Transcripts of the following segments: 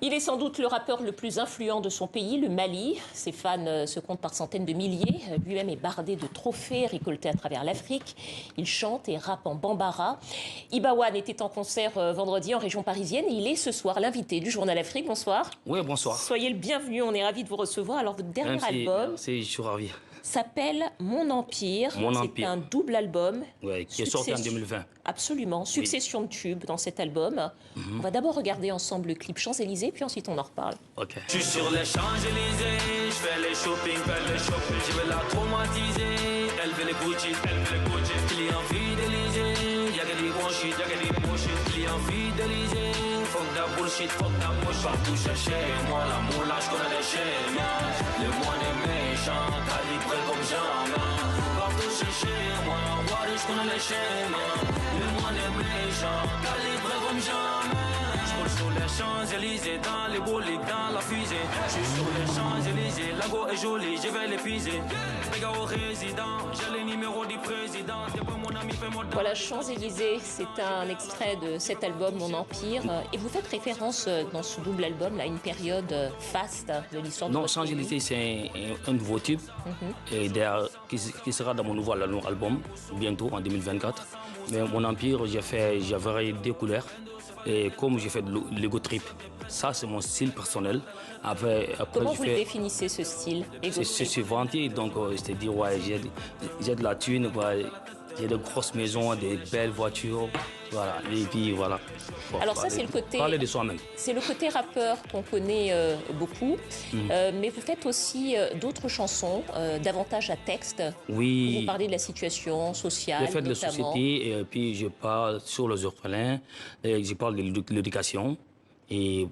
Il est sans doute le rappeur le plus influent de son pays, le Mali. Ses fans se comptent par centaines de milliers. Lui-même est bardé de trophées récoltés à travers l'Afrique. Il chante et rappe en bambara. Iba One était en concert vendredi en région parisienne et il est ce soir l'invité du Journal Afrique. Bonsoir. Oui, bonsoir. Soyez le bienvenu, on est ravis de vous recevoir. Alors, votre dernier album je suis ravi. S'appelle Mon Empire. C'est un double album. Oui, qui est sorti en 2020. Absolument. Succession de tubes dans cet album. On va d'abord regarder ensemble le clip Champs-Élysées, puis ensuite on en reparle. Ok. Je suis sur les Champs-Élysées, je fais les shopping, je vais la traumatiser. Elle veut les Gucci, client fidélisé. Y'a que des bons shit, client fidélisé. Fuck that bullshit, partout chercher. Moi l'amour là, je connais les schémas. Le monde est méchant, calibré comme jamais. Partout chercher, moi je connais les schémas. Le monde est méchant, calibré comme jamais. Je roule sur les Champs-Élysées, dans les bolides, dans la fusée. Je suis sur les Champs-Élysées, la go est jolie, je vais l'épuiser. Regarde au résident, j'ai les numéros du président. T'es pas mon ami, fais-moi de... Voilà, Champs-Élysées, c'est un extrait de cet album, Mon Empire. Et vous faites référence dans ce double album à une période faste de l'histoire de Non, votre Champs-Élysées, pays. c'est un nouveau tube et qui sera dans mon nouveau album, bientôt, en 2024. Mais Mon Empire, j'ai varié deux couleurs. Et comme j'ai fait de l'ego trip, ça c'est mon style personnel. Après Comment vous le définissez, ce style? C'est vanté, donc c'est-à-dire, ouais, j'ai de la thune, ouais, j'ai de grosses maisons, des belles voitures, voilà, et puis voilà. Bon, Alors ça, c'est le côté... Parler de soi-même. C'est le côté rappeur qu'on connaît beaucoup, mais vous faites aussi d'autres chansons, davantage à texte. Oui. Vous parlez de la situation sociale, Je fais de la notamment. société, et puis je parle sur les orphelins, et je parle de l'éducation, et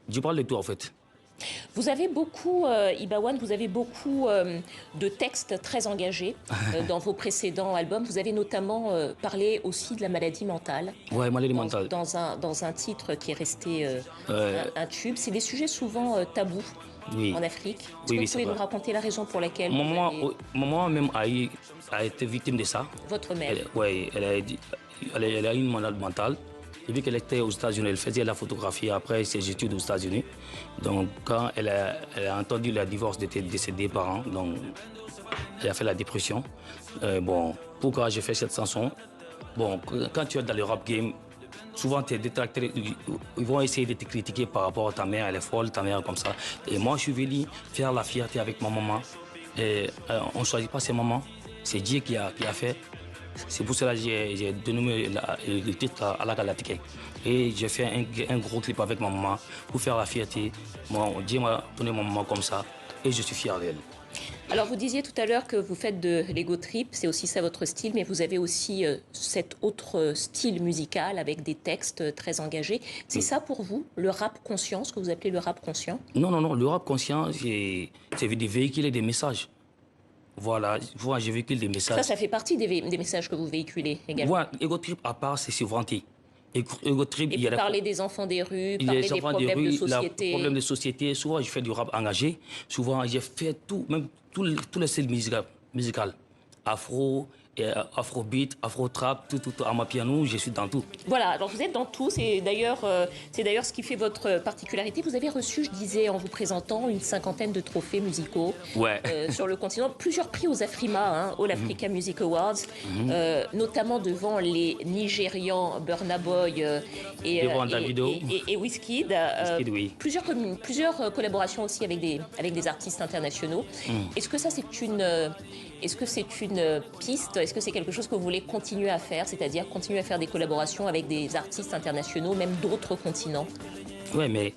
je parle de tout en fait. Vous avez beaucoup, Iba One, vous avez beaucoup de textes très engagés dans vos précédents albums. Vous avez notamment parlé aussi de la maladie mentale. Ouais, maladie mentale. Dans un titre qui est resté un tube. C'est des sujets souvent tabous en Afrique. Est-ce que vous pouvez nous raconter la raison pour laquelle Maman même a été victime de ça. Votre mère? Oui, elle a une maladie mentale. Et vu qu'elle était aux États-Unis, elle faisait la photographie après ses études aux États-Unis. Donc, quand elle a entendu le divorce de ses deux parents, donc, elle a fait la dépression. Bon, pourquoi j'ai fait cette chanson? Bon, quand tu es dans le rap game, souvent tes détracteurs, ils vont essayer de te critiquer par rapport à ta mère, elle est folle, ta mère comme ça. Et moi, je suis venu faire la fierté avec ma maman. Et on ne choisit pas ses mamans, c'est Dieu qui a fait. C'est pour cela que j'ai dénommé le titre à la Galatike. Et j'ai fait un gros clip avec ma maman pour faire la fierté. Moi, Dieu m'a donné ma maman comme ça et je suis fier d'elle. Alors, vous disiez tout à l'heure que vous faites de l'ego trip, c'est aussi ça votre style, mais vous avez aussi cet autre style musical avec des textes très engagés. C'est ça pour vous, le rap conscient, ce que vous appelez le rap conscient? Non, le rap conscient, c'est de véhiculer des messages. Voilà, je véhicule des messages. Ça fait partie des messages que vous véhiculez également. Voilà, ego trip à part, c'est vanté. Ego trip, il y a parler des enfants des rues, parler des problèmes de société. Les problèmes de société. Souvent, je fais du rap engagé. Souvent, j'ai fait tout, même tous les styles musicaux. Afro, afrobeat, afro-trap, tout à ma piano, je suis dans tout. Voilà, alors vous êtes dans tout, c'est d'ailleurs ce qui fait votre particularité. Vous avez reçu, je disais, en vous présentant, une cinquantaine de trophées musicaux sur le continent. Plusieurs prix aux Afrima, All Africa Music Awards, notamment devant les Nigérians Burna Boy et Wizkid. Oui. Plusieurs collaborations aussi avec des artistes internationaux. Est-ce que ça, c'est une piste? Est-ce que c'est quelque chose que vous voulez continuer à faire, c'est-à-dire continuer à faire des collaborations avec des artistes internationaux, même d'autres continents? Oui, mais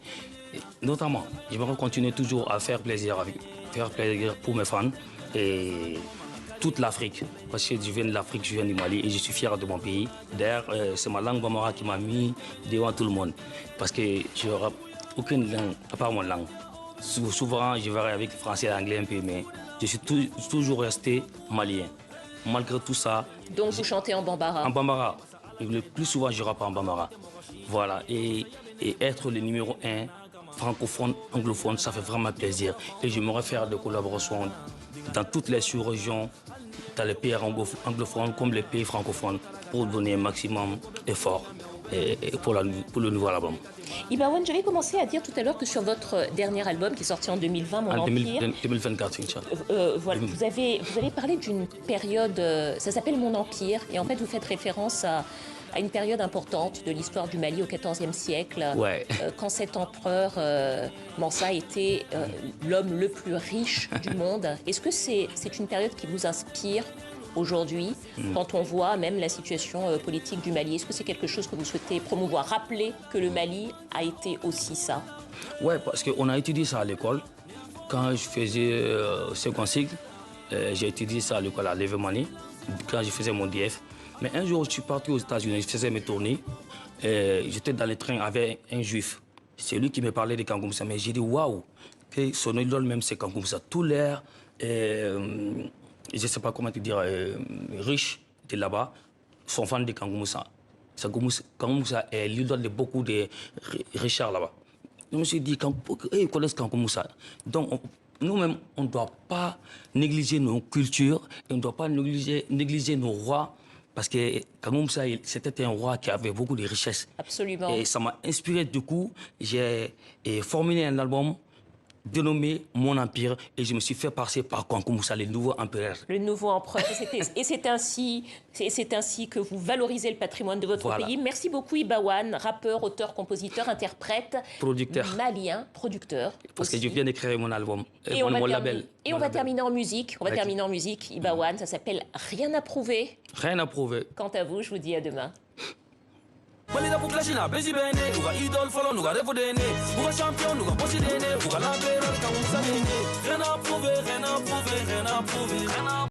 notamment, j'aimerais continuer toujours à faire plaisir pour mes fans et toute l'Afrique. Parce que je viens de l'Afrique, je viens du Mali et je suis fier de mon pays. D'ailleurs, c'est ma langue bambara qui m'a mis devant tout le monde. Parce que je n'aurai aucune langue, à part mon langue. Souvent, je verrai avec le français et l'anglais un peu, mais je suis toujours resté malien. Malgré tout ça... Donc vous chantez en bambara? En bambara. Le plus souvent, je rappe en bambara. Voilà. Et être le numéro 1 francophone, anglophone, ça fait vraiment plaisir. Et j'aimerais faire des collaborations dans toutes les sous-régions, dans les pays anglophones comme les pays francophones, pour donner un maximum d'efforts. pour le nouveau album. Ibawan, j'avais commencé à dire tout à l'heure que sur votre dernier album qui est sorti en 2020, Mon Empire, 2024, voilà, vous avez parlé d'une période, ça s'appelle Mon Empire, et en fait vous faites référence à une période importante de l'histoire du Mali au XIVe siècle, quand cet empereur Mansa était l'homme le plus riche du monde. Est-ce que c'est une période qui vous inspire aujourd'hui, quand on voit même la situation politique du Mali? Est-ce que c'est quelque chose que vous souhaitez promouvoir? Rappeler que le Mali a été aussi ça. Oui, parce qu'on a étudié ça à l'école. Quand je faisais second cycle, j'ai étudié ça à l'école à Levemani, quand je faisais mon DF. Mais un jour, je suis parti aux États-Unis, je faisais mes tournées. J'étais dans le train avec un juif. C'est lui qui me parlait de Kankou Moussa. Mais j'ai dit, waouh, son idole même, c'est Kankou Moussa. Tout l'air, je ne sais pas comment te dire, riche de là-bas, sont fans de Kankou Moussa. Kankou Moussa est l'idole de beaucoup de Richard là-bas. Je me suis dit, ils connaissent Kankou Moussa. Donc, nous-mêmes, on ne doit pas négliger nos cultures, on ne doit pas négliger nos rois. Parce que Kankou Moussa, c'était un roi qui avait beaucoup de richesses. Absolument. Et ça m'a inspiré, du coup, j'ai formulé un album dénommé Mon Empire et je me suis fait passer par Kankou Moussa, le nouveau empereur. Le nouveau empereur. Et c'est ainsi que vous valorisez le patrimoine de votre pays. Merci beaucoup Ibawan, rappeur, auteur, compositeur, interprète, producteur, malien, producteur. Parce que je viens d'écrire mon album, mon label. Et on va terminer en musique. Terminer en musique, Ibawan. Ça s'appelle Rien à prouver. Rien à prouver. Quant à vous, je vous dis à demain. Malida pour clashina, bezi bene, uga idol follow, uga revo dene, uga champion, uga bossy dene, uga la belle, uga rien à prouver, rien à prouver, rien à prouver, rien à prouver.